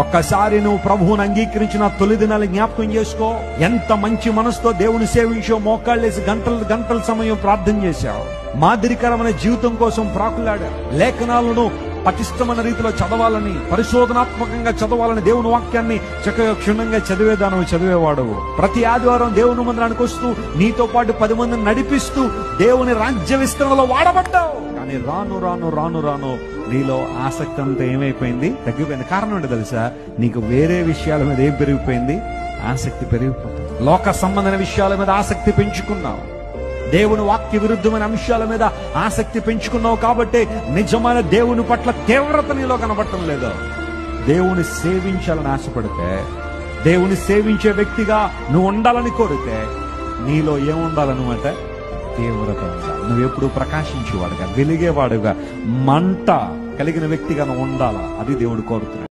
ఒక్కసారి నువ్వు ప్రభువుని అంగీకరించిన తొలి దినాలు జ్ఞాపకం చేసుకో. ఎంత మంచి మనసుతో దేవుని సేవించావు, మోకాళ్ళేసి గంటల సమయం ప్రార్థన చేశావు, మాదిరికరమైన జీవితం కోసం ప్రాకులాడా, లేఖనాలను పటిష్టమైన రీతిలో చదవాలని, పరిశోధనాత్మకంగా చదవాలని దేవుని వాక్యాన్ని చక్కగా క్షుణ్ణంగా చదివేవాడు. ప్రతి ఆదివారం దేవుని మందిరానికి వస్తూ నీతో పాటు 10 మందిని నడిపిస్తూ దేవుని రాజ్య విస్తరణలో వాడబడ్డావు. కానీ రాను నీలో ఆసక్తి అంతా ఏమైపోయింది? తగ్గిపోయింది. కారణం ఏంటో తెలుసా? నీకు వేరే విషయాల మీద ఏం పెరిగిపోయింది? ఆసక్తి పెరిగిపోతుంది. లోక సంబంధమైన విషయాల మీద ఆసక్తి పెంచుకున్నావు, దేవుని వాక్య విరుద్ధమైన అంశాల మీద ఆసక్తి పెంచుకున్నావు. కాబట్టి నిజమైన దేవుని పట్ల తీవ్రత నీలో కనబడటం లేదు. దేవుని సేవించాలని ఆశపడితే, దేవుని సేవించే వ్యక్తిగా నువ్వు ఉండాలని కోరితే నీలో ఏముండాలన్నమాట? తీవ్రత ఉండాలి. నువ్వు ఎప్పుడు ప్రకాశించేవాడుగా, వెలిగేవాడుగా, మంట కలిగిన వ్యక్తిగా నువ్వు ఉండాలా. అది దేవుడు కోరుతున్నాడు.